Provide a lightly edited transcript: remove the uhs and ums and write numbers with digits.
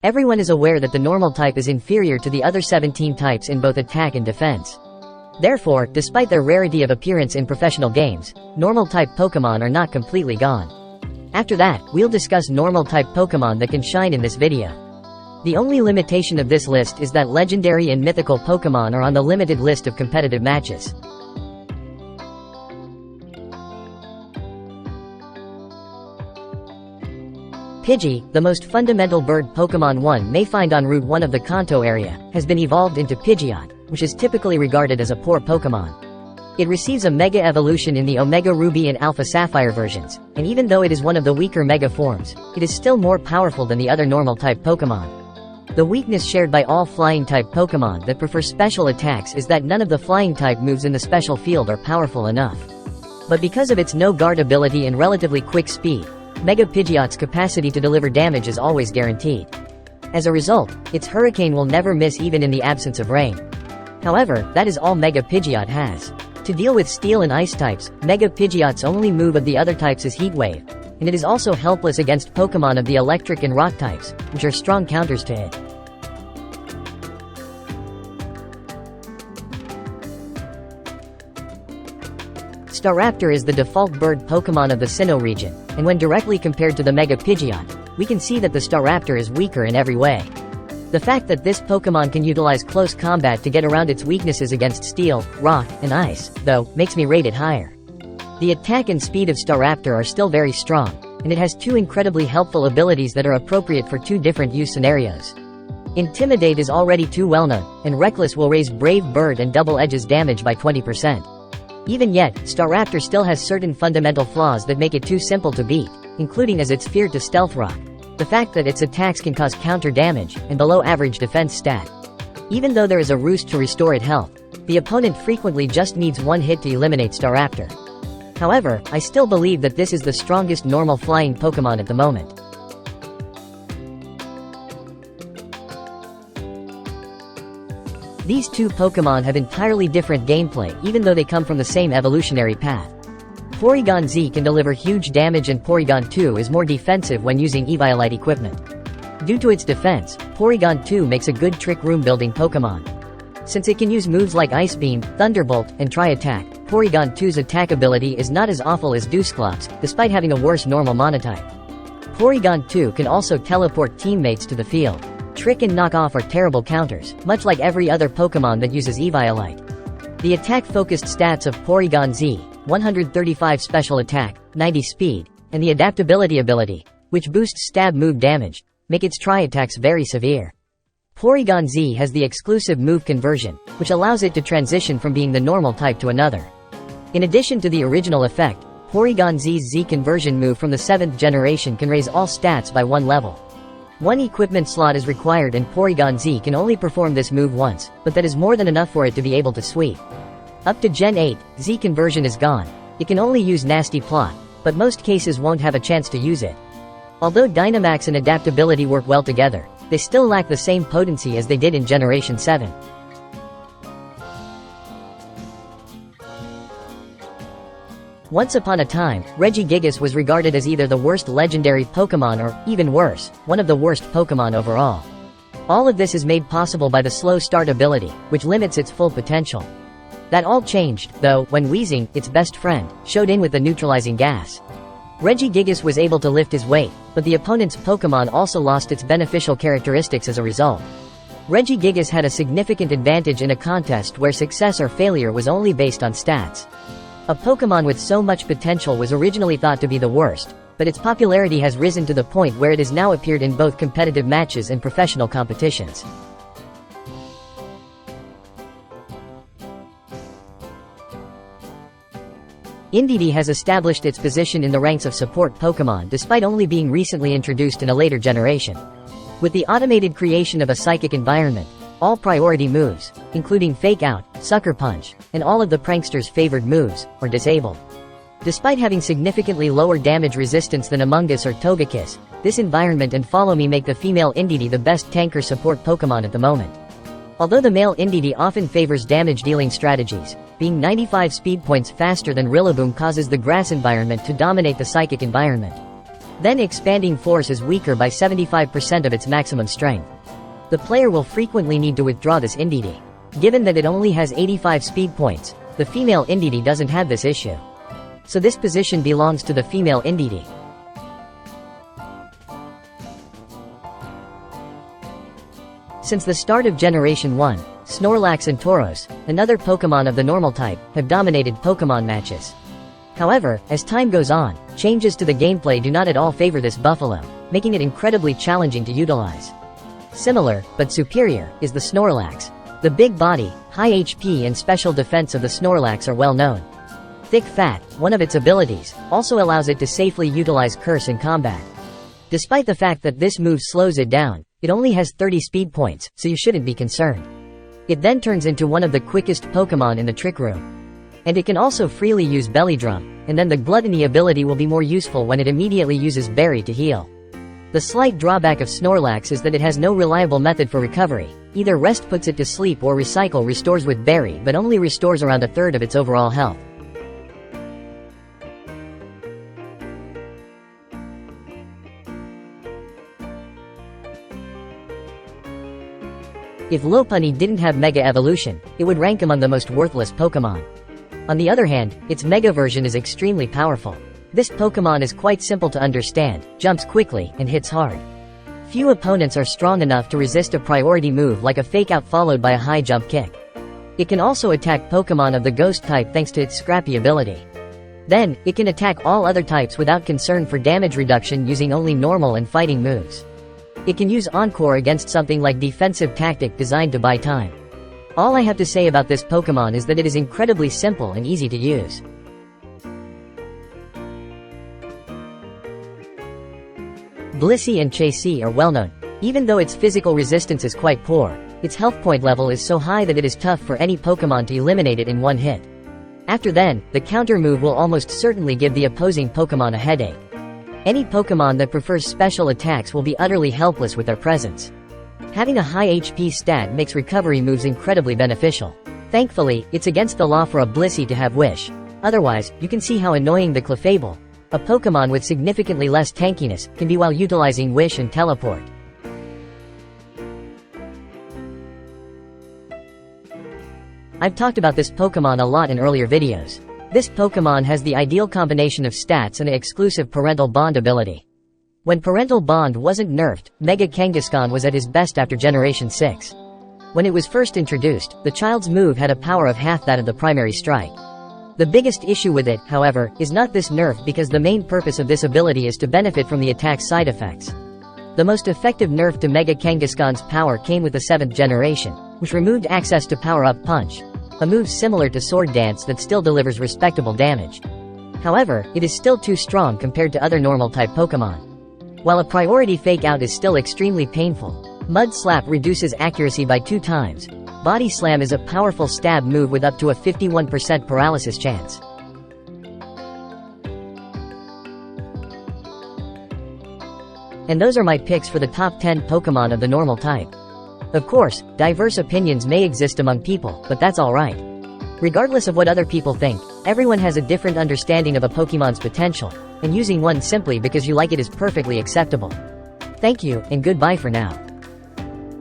Everyone is aware that the normal type is inferior to the other 17 types in both attack and defense. Therefore, despite their rarity of appearance in professional games, normal type Pokémon are not completely gone. After that, we'll discuss normal type Pokémon that can shine in this video. The only limitation of this list is that legendary and mythical Pokémon are on the limited list of competitive matches. Pidgey, the most fundamental bird Pokémon one may find on Route 1 of the Kanto area, has been evolved into PIDGEOT, which is typically regarded as a poor Pokémon. It receives a Mega Evolution in the Omega Ruby and Alpha Sapphire versions, and even though it is one of the weaker Mega forms, it is still more powerful than the other normal-type Pokémon. The weakness shared by all Flying-type Pokémon that prefer special attacks is that none of the Flying-type moves in the special field are powerful enough. But because of its no-guard ability and relatively quick speed, Mega Pidgeot's capacity to deliver damage is always guaranteed. As a result, its Hurricane will never miss even in the absence of rain. However, that is all Mega Pidgeot has. To deal with Steel and Ice types, Mega Pidgeot's only move of the other types is Heat Wave, and it is also helpless against Pokémon of the Electric and Rock types, which are strong counters to it. Staraptor is the default bird Pokémon of the Sinnoh region, and when directly compared to the Mega Pidgeot, we can see that the Staraptor is weaker in every way. The fact that this Pokémon can utilize close combat to get around its weaknesses against Steel, Rock, and Ice, though, makes me rate it higher. The attack and speed of Staraptor are still very strong, and it has two incredibly helpful abilities that are appropriate for two different use scenarios. Intimidate is already too well known, and Reckless will raise Brave Bird and double Edge's damage by 20%. Even yet, Staraptor still has certain fundamental flaws that make it too simple to beat, including as its fear to Stealth Rock, the fact that its attacks can cause counter damage, and below average defense stat. Even though there is a roost to restore it health, the opponent frequently just needs one hit to eliminate Staraptor. However, I still believe that this is the strongest normal flying Pokémon at the moment. These two Pokémon have entirely different gameplay even though they come from the same evolutionary path. Porygon-Z can deliver huge damage and Porygon-2 is more defensive when using Eviolite equipment. Due to its defense, Porygon-2 makes a good trick room building Pokémon. Since it can use moves like Ice Beam, Thunderbolt, and Tri-Attack, Porygon-2's attack ability is not as awful as Dusclops, despite having a worse normal monotype. Porygon-2 can also teleport teammates to the field. Trick and Knock Off are terrible counters, much like every other Pokémon that uses Eviolite. The attack-focused stats of Porygon-Z, 135 special attack, 90 speed, and the adaptability ability, which boosts stab move damage, make its Tri-Attacks very severe. Porygon-Z has the exclusive move conversion, which allows it to transition from being the normal type to another. In addition to the original effect, Porygon-Z's Z conversion move from the 7th generation can raise all stats by 1 level. One equipment slot is required and Porygon-Z can only perform this move once, but that is more than enough for it to be able to sweep. Up to Gen 8, Z conversion is gone. It can only use Nasty Plot, but most cases won't have a chance to use it. Although Dynamax and adaptability work well together, they still lack the same potency as they did in Generation 7. Once upon a time, Regigigas was regarded as either the worst legendary Pokémon or, even worse, one of the worst Pokémon overall. All of this is made possible by the slow start ability, which limits its full potential. That all changed, though, when Wheezing, its best friend, showed in with the neutralizing gas. Regigigas was able to lift his weight, but the opponent's Pokémon also lost its beneficial characteristics as a result. Regigigas had a significant advantage in a contest where success or failure was only based on stats. A Pokémon with so much potential was originally thought to be the worst, but its popularity has risen to the point where it has now appeared in both competitive matches and professional competitions. INDEEDEE has established its position in the ranks of support Pokémon despite only being recently introduced in a later generation. With the automated creation of a psychic environment, all priority moves, including Fake Out, Sucker Punch, and all of the pranksters' favored moves, are disabled. Despite having significantly lower damage resistance than Amoonguss or Togekiss, this environment and Follow Me make the female INDEEDEE the best tanker support Pokémon at the moment. Although the male INDEEDEE often favors damage-dealing strategies, being 95 speed points faster than Rillaboom causes the grass environment to dominate the psychic environment. Then expanding force is weaker by 75% of its maximum strength. The player will frequently need to withdraw this INDEEDEE. Given that it only has 85 speed points, the female INDEEDEE doesn't have this issue. So this position belongs to the female INDEEDEE. Since the start of Generation 1, SNORLAX and Tauros, another Pokemon of the normal type, have dominated Pokemon matches. However, as time goes on, changes to the gameplay do not at all favor this buffalo, making it incredibly challenging to utilize. Similar, but superior, is the SNORLAX. The big body, high HP and special defense of the SNORLAX are well known. Thick Fat, one of its abilities, also allows it to safely utilize Curse in combat. Despite the fact that this move slows it down, it only has 30 speed points, so you shouldn't be concerned. It then turns into one of the quickest Pokemon in the Trick Room. And it can also freely use Belly Drum, and then the Gluttony ability will be more useful when it immediately uses Berry to heal. The slight drawback of SNORLAX is that it has no reliable method for recovery. Either Rest puts it to sleep or Recycle restores with Berry but only restores around a third of its overall health. If Lopunny didn't have Mega Evolution, it would rank among the most worthless Pokemon. On the other hand, its Mega version is extremely powerful. This Pokemon is quite simple to understand, jumps quickly, and hits hard. Few opponents are strong enough to resist a priority move like a Fake Out followed by a high jump kick. It can also attack Pokemon of the Ghost type thanks to its Scrappy ability. Then, it can attack all other types without concern for damage reduction using only normal and fighting moves. It can use Encore against something like Defensive Tactic designed to buy time. All I have to say about this Pokemon is that it is incredibly simple and easy to use. BLISSEY and CHANSEY are well known. Even though its physical resistance is quite poor, its health point level is so high that it is tough for any Pokemon to eliminate it in one hit. After then, the counter move will almost certainly give the opposing Pokemon a headache. Any Pokemon that prefers special attacks will be utterly helpless with their presence. Having a high HP stat makes recovery moves incredibly beneficial. Thankfully, it's against the law for a BLISSEY to have Wish. Otherwise, you can see how annoying the Clefable, a Pokemon with significantly less tankiness, can be while utilizing Wish and Teleport. I've talked about this Pokemon a lot in earlier videos. This Pokemon has the ideal combination of stats and an exclusive Parental Bond ability. When Parental Bond wasn't nerfed, Mega Kangaskhan was at his best after Generation 6. When it was first introduced, the child's move had a power of half that of the primary strike. The biggest issue with it, however, is not this nerf because the main purpose of this ability is to benefit from the attack's side effects. The most effective nerf to Mega Kangaskhan's power came with the 7th generation, which removed access to Power-Up Punch, a move similar to Sword Dance that still delivers respectable damage. However, it is still too strong compared to other normal-type Pokemon. While a priority Fake Out is still extremely painful, Mud Slap reduces accuracy by 2 times. Body Slam is a powerful stab move with up to a 51% paralysis chance. And those are my picks for the top 10 Pokemon of the normal type. Of course, diverse opinions may exist among people, but that's alright. Regardless of what other people think, everyone has a different understanding of a Pokemon's potential, and using one simply because you like it is perfectly acceptable. Thank you, and goodbye for now.